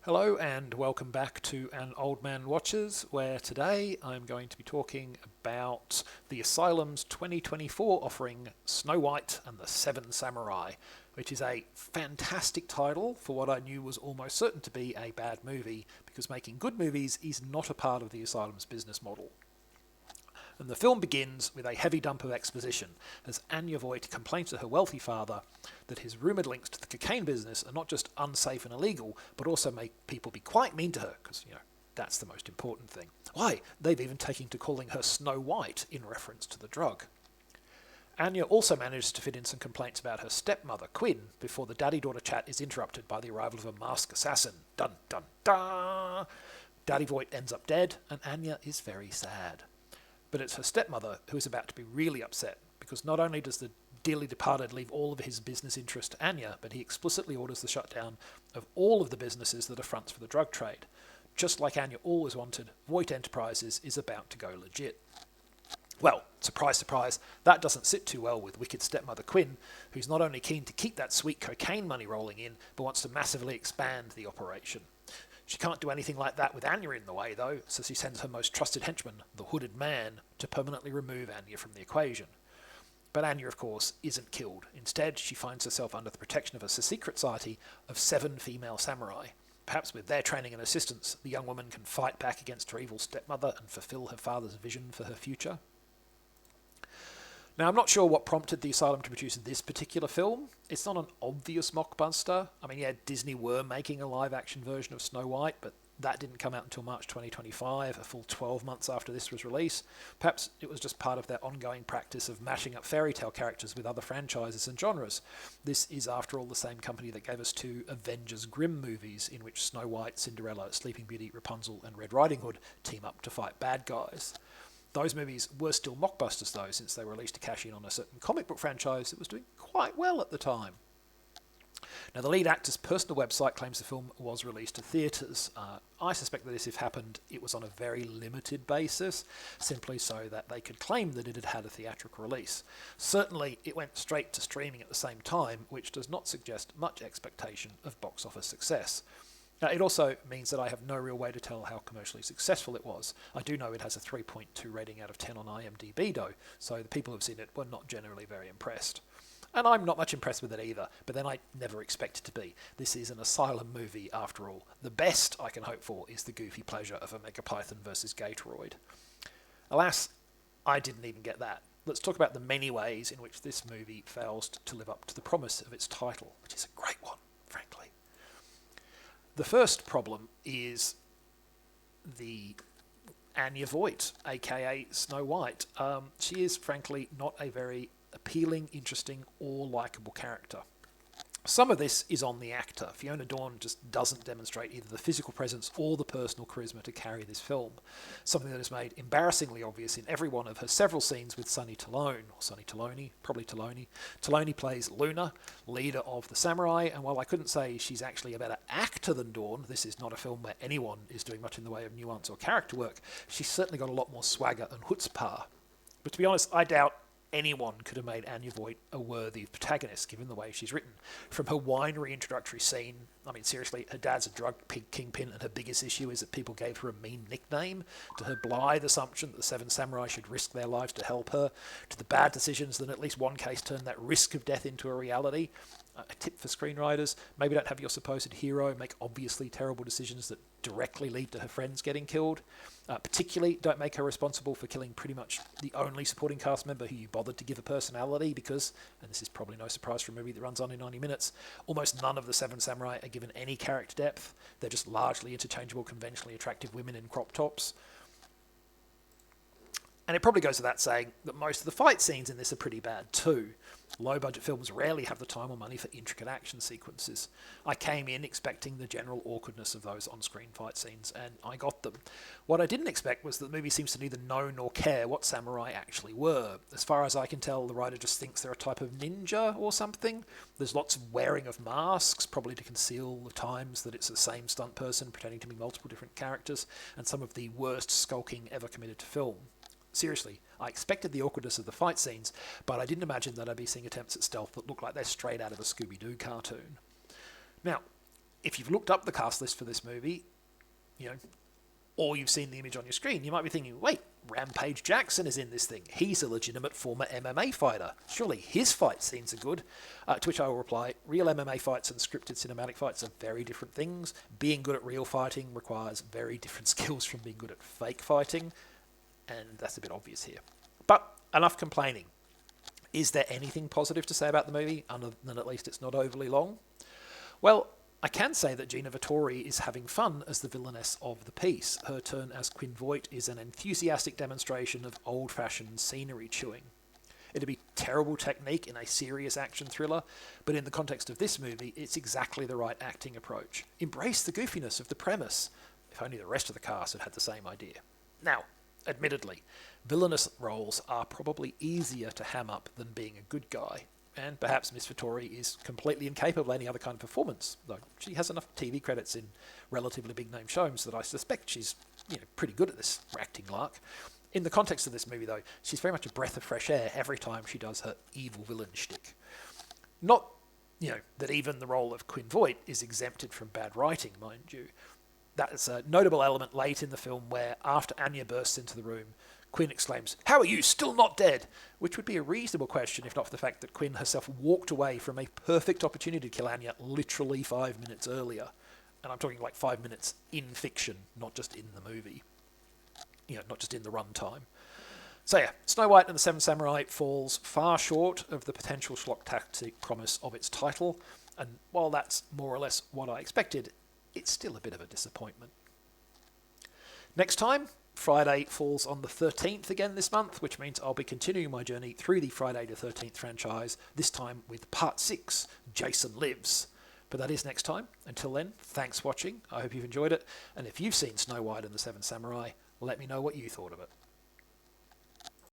Hello and welcome back to An Old Man Watches, where today I'm going to be talking about the Asylum's 2024 offering Snow White and the Seven Samurai, which is a fantastic title for what I knew was almost certain to be a bad movie, because making good movies is not a part of the Asylum's business model. And the film begins with a heavy dump of exposition as Anya Voigt complains to her wealthy father that his rumoured links to the cocaine business are not just unsafe and illegal, but also make people be quite mean to her, because, that's the most important thing. Why, they've even taken to calling her Snow White in reference to the drug. Anya also manages to fit in some complaints about her stepmother, Quinn, before the daddy-daughter chat is interrupted by the arrival of a masked assassin. Dun dun dun! Daddy Voigt ends up dead, and Anya is very sad. But it's her stepmother who is about to be really upset, because not only does the dearly departed leave all of his business interest to Anya, but he explicitly orders the shutdown of all of the businesses that are fronts for the drug trade. Just like Anya always wanted, Voight Enterprises is about to go legit. Well, surprise, surprise, that doesn't sit too well with wicked stepmother Quinn, who's not only keen to keep that sweet cocaine money rolling in, but wants to massively expand the operation. She can't do anything like that with Anya in the way, though, so she sends her most trusted henchman, the Hooded Man, to permanently remove Anya from the equation. But Anya, of course, isn't killed. Instead, she finds herself under the protection of a secret society of 7 female samurai. Perhaps with their training and assistance, the young woman can fight back against her evil stepmother and fulfill her father's vision for her future. Now, I'm not sure what prompted the Asylum to produce this particular film. It's not an obvious mockbuster. I mean, yeah, Disney were making a live-action version of Snow White, but that didn't come out until March 2025, a full 12 months after this was released. Perhaps it was just part of their ongoing practice of mashing up fairy tale characters with other franchises and genres. This is, after all, the same company that gave us 2 Avengers Grimm movies, in which Snow White, Cinderella, Sleeping Beauty, Rapunzel, and Red Riding Hood team up to fight bad guys. Those movies were still mockbusters, though, since they were released to cash in on a certain comic book franchise that was doing quite well at the time. Now, the lead actor's personal website claims the film was released to theatres. I suspect that if happened, it was on a very limited basis, simply so that they could claim that it had had a theatrical release. Certainly, it went straight to streaming at the same time, which does not suggest much expectation of box office success. Now, it also means that I have no real way to tell how commercially successful it was. I do know it has a 3.2 rating out of 10 on IMDb, though, so the people who've seen it were not generally very impressed. And I'm not much impressed with it either, but then I never expect it to be. This is an Asylum movie, after all. The best I can hope for is the goofy pleasure of a Megapython versus Gatoroid. Alas, I didn't even get that. Let's talk about the many ways in which this movie fails to live up to the promise of its title, which is a great one, frankly. The first problem is the Anya Voigt, aka Snow White. She is, frankly, not a very appealing, interesting, or likeable character. Some of this is on the actor. Fiona Dawn just doesn't demonstrate either the physical presence or the personal charisma to carry this film, something that is made embarrassingly obvious in every one of her several scenes with Sonny Talone, or Sonny Talone, probably Talone. Talone plays Luna, leader of the samurai, and while I couldn't say she's actually a better actor than Dawn, this is not a film where anyone is doing much in the way of nuance or character work, she's certainly got a lot more swagger and chutzpah. But to be honest, I doubt anyone could have made Anya Voigt a worthy protagonist, given the way she's written. From her winery introductory scene, I mean, seriously, her dad's a drug kingpin, and her biggest issue is that people gave her a mean nickname, to her blithe assumption that the 7 samurai should risk their lives to help her, to the bad decisions that in at least one case turned that risk of death into a reality. A tip for screenwriters, maybe don't have your supposed hero make obviously terrible decisions that directly lead to her friends getting killed. Particularly, don't make her responsible for killing pretty much the only supporting cast member who you bothered to give a personality, because, and this is probably no surprise for a movie that runs on in 90 minutes, almost none of the 7 samurai are given any character depth. They're just largely interchangeable, conventionally attractive women in crop tops. And it probably goes without saying that most of the fight scenes in this are pretty bad too. Low-budget films rarely have the time or money for intricate action sequences. I came in expecting the general awkwardness of those on-screen fight scenes, and I got them. What I didn't expect was that the movie seems to neither know nor care what samurai actually were. As far as I can tell, the writer just thinks they're a type of ninja or something. There's lots of wearing of masks, probably to conceal the times that it's the same stunt person pretending to be multiple different characters, and some of the worst skulking ever committed to film. Seriously, I expected the awkwardness of the fight scenes, but I didn't imagine that I'd be seeing attempts at stealth that look like they're straight out of a Scooby-Doo cartoon. Now, if you've looked up the cast list for this movie, you know, or you've seen the image on your screen, you might be thinking, wait, Rampage Jackson is in this thing. He's a legitimate former MMA fighter. Surely his fight scenes are good. To which I will reply, real MMA fights and scripted cinematic fights are very different things. Being good at real fighting requires very different skills from being good at fake fighting, and that's a bit obvious here. But enough complaining. Is there anything positive to say about the movie, other than at least it's not overly long? Well, I can say that Gina Vittori is having fun as the villainess of the piece. Her turn as Quinn Voight is an enthusiastic demonstration of old-fashioned scenery chewing. It'd be terrible technique in a serious action thriller, but in the context of this movie, it's exactly the right acting approach. Embrace the goofiness of the premise. If only the rest of the cast had had the same idea. Now, admittedly, villainous roles are probably easier to ham up than being a good guy. And perhaps Miss Vittori is completely incapable of any other kind of performance, though she has enough TV credits in relatively big-name shows that I suspect she's pretty good at this acting lark. In the context of this movie, though, she's very much a breath of fresh air every time she does her evil villain shtick. Not, that even the role of Quinn Voight is exempted from bad writing, mind you. That's a notable element late in the film where, after Anya bursts into the room, Quinn exclaims, "How are you still not dead?" Which would be a reasonable question if not for the fact that Quinn herself walked away from a perfect opportunity to kill Anya literally 5 minutes earlier. And I'm talking like 5 minutes in fiction, not just in the movie. Not just in the runtime. So yeah, Snow White and the Seven Samurai falls far short of the potential schlocktastic promise of its title, and while that's more or less what I expected, it's still a bit of a disappointment. Next time, Friday falls on the 13th again this month, which means I'll be continuing my journey through the Friday the 13th franchise, this time with Part 6, Jason Lives. But that is next time. Until then, thanks for watching. I hope you've enjoyed it. And if you've seen Snow White and the Seven Samurai, let me know what you thought of it.